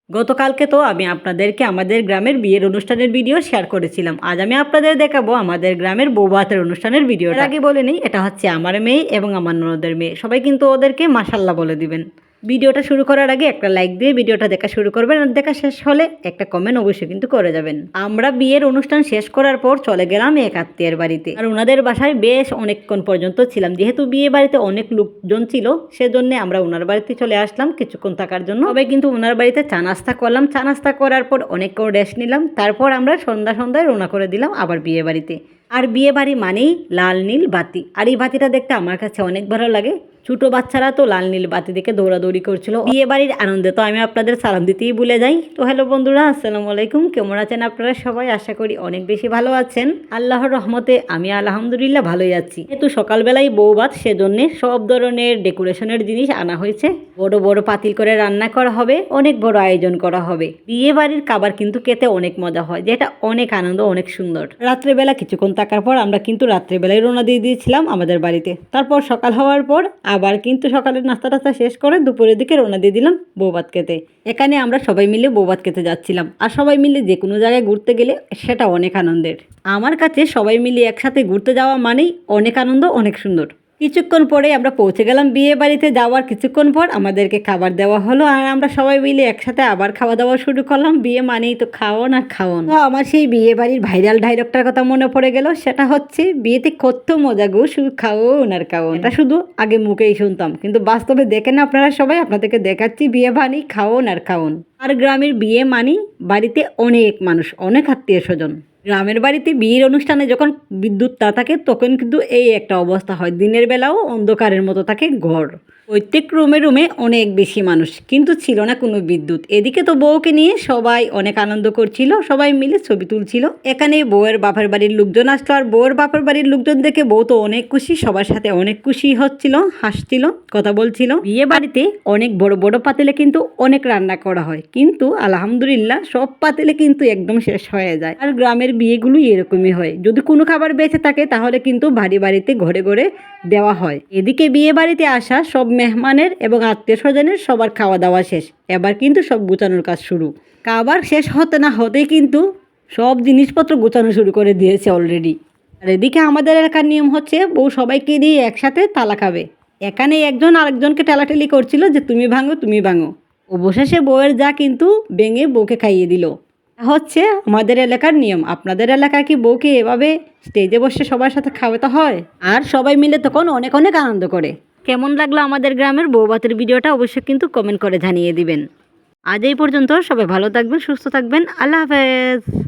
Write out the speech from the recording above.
গতকালকে তো আমি আপনাদেরকে আমাদের গ্রামের বিয়ের অনুষ্ঠানের ভিডিও শেয়ার করেছিলাম। আজ আমি আপনাদের দেখাবো আমাদের গ্রামের বৌভাতের অনুষ্ঠানের ভিডিও। এর আগে বলে নিই, এটা হচ্ছে আমার মেয়ে এবং আমার ননদের মেয়ে। সবাই কিন্তু ওদেরকে মাশাল্লাহ বলে দিবেন। ভিডিওটা শুরু করার আগে একটা লাইক দিয়ে ভিডিওটা দেখা শুরু করবেন, আর দেখা শেষ হলে একটা কমেন্ট অবশ্যই কিন্তু করে যাবেন। আমরা বিয়ের অনুষ্ঠান শেষ করার পর চলে গেলাম এক আত্মীয়ের বাড়িতে, আর ওনাদের বাসায় বেশ অনেকক্ষণ পর্যন্ত ছিলাম। যেহেতু বিয়ে বাড়িতে অনেক লোকজন ছিল, সেজন্য আমরা ওনার বাড়িতে চলে আসলাম কিছুক্ষণ থাকার জন্য। সবাই কিন্তু ওনার বাড়িতে চা নাস্তা করলাম। চা নাস্তা করার পর অনেকক্ষণ রেস্ট নিলাম। তারপর আমরা সন্ধ্যায় রওনা করে দিলাম আবার বিয়ে বাড়িতে। আর বিয়ে বাড়ি মানেই লাল নীল বাতি, আর এই বাতিটা দেখতে আমার কাছে অনেক ভালো লাগে। ছোট বাচ্চারা তো লাল নীল বাতি দেখে দৌড়াদৌড়ি করছিল। বিয়ে বাড়ির আনন্দে তো আমি আপনাদের সালাম দিতেই ভুলে যাই। তো হ্যালো বন্ধুরা, আসসালামু আলাইকুম। কেমন আছেন আপনারা সবাই? আশা করি অনেক বেশি ভালো আছেন। আল্লাহর রহমতে আমি আলহামদুলিল্লাহ ভালোই আছি। যেহেতু সকালবেলায় বৌভাত, সেজন্য সব ধরনের ডেকোরেশনের জিনিস আনা হয়েছে। বড় বড় পাতিল করে রান্না করা হবে, অনেক বড় আয়োজন করা হবে। বিয়ে বাড়ির খাবার কিন্তু খেতে অনেক মজা হয়, যেটা অনেক আনন্দ, অনেক সুন্দর। রাত্রেবেলা কিছুক্ষণ থাকার পর আমরা কিন্তু রাত্রেবেলায় রওনা দিয়ে দিয়েছিলাম আমাদের বাড়িতে। তারপর সকাল হওয়ার পর আবার কিন্তু সকালের নাস্তা টাস্তা শেষ করে দুপুরের দিকে রওনা দিয়ে দিলাম বৌভাত খেতে। এখানে আমরা সবাই মিলে বৌভাত খেতে যাচ্ছিলাম। আর সবাই মিলে যে কোনো জায়গায় ঘুরতে গেলে সেটা অনেক আনন্দের। আমার কাছে সবাই মিলে একসাথে ঘুরতে যাওয়া মানেই অনেক আনন্দ, অনেক সুন্দর। কিছুক্ষণ পরে আমরা পৌঁছে গেলাম বিয়ে বাড়িতে। যাওয়ার কিছুক্ষণ পর আমাদেরকে খাবার দেওয়া হলো, আর আমরা সবাই মিলে একসাথে আবার খাওয়া দাওয়া শুরু করলাম। বিয়ে মানেই তো খাওয়ান আর খাওয়ান। তো আমার সেই বিয়ে বাড়ির ভাইরাল ডায়লগটার কথা মনে পড়ে গেল। সেটা হচ্ছে, বিয়েতে কত মজা গো, শুধু খাওয়ান আর খাওয়ান। এটা শুধু আগে মুখেই শুনতাম, কিন্তু বাস্তবে দেখেন আপনারা সবাই। আপনাদেরকে দেখাচ্ছি বিয়ে মানেই খাওয়ান আর খাওয়ান। আর গ্রামের বিয়ে মানেই বাড়িতে অনেক মানুষ, অনেক আত্মীয় স্বজন। গ্রামের বাড়িতে বিয়ের অনুষ্ঠানে যখন বিদ্যুৎ না থাকে, তখন কিন্তু এই একটা অবস্থা হয়। দিনের বেলাও অন্ধকারের মতো থাকে ঘর। প্রত্যেক রুমে রুমে অনেক বেশি মানুষ, কিন্তু ছিল না কোনো বিদ্যুৎ। এদিকে তো বউকে নিয়ে সবাই অনেক আনন্দ করছিল, সবাই মিলে ছবি তুলছিল। এখানে বউয়ের বাপের বাড়ির লোকজন আসলো, আর বউয়ের বাপের বাড়ির লোকজন দেখে বউ তো অনেক খুশি, সবার সাথে অনেক খুশি হচ্ছিল, হাসছিল, কথা বলছিল। বিয়ে বাড়িতে অনেক বড় বড় পাতিলে কিন্তু অনেক রান্না করা হয়, কিন্তু আলহামদুলিল্লাহ সব পাতিলে কিন্তু একদম শেষ হয়ে যায়। আর গ্রামের বিয়েগুলো এরকমই হয়, যদি কোনো খাবার বেঁচে থাকে তাহলে কিন্তু বাড়ি বাড়িতে ঘরে ঘরে দেওয়া হয়। এদিকে বিয়ে বাড়িতে আসা সব মেহমানের এবং আত্মীয় স্বজনের সবার খাওয়া দাওয়া শেষ। এবার কিন্তু সব গুছানোর কাজ শুরু। খাবার শেষ হতে না হতেই কিন্তু সব জিনিসপত্র গুছানো শুরু করে দিয়েছে অলরেডি। আর এদিকে আমাদের এলাকার নিয়ম হচ্ছে, বউ সবাইকে দিয়ে একসাথে তালা খাবে। এখানে একজন আরেকজনকে ঠেলাঠেলি করছিল যে তুমি ভাঙো, তুমি ভাঙো। অবশেষে বউয়ের যা কিন্তু ভেঙে বউকে খাইয়ে দিল। হচ্ছে আমাদের এলাকার নিয়ম। আপনাদের এলাকায় কি বউকে এভাবে স্টেজে বসে সবার সাথে খাওয়াতে হয়? আর সবাই মিলে তখন অনেক অনেক আনন্দ করে। কেমন লাগলো আমাদের গ্রামের বৌভাতের ভিডিওটা অবশ্যই কিন্তু কমেন্ট করে জানিয়ে দিবেন। আজ এই পর্যন্ত। সবাই ভালো থাকবেন, সুস্থ থাকবেন। আল্লাহ হাফেজ।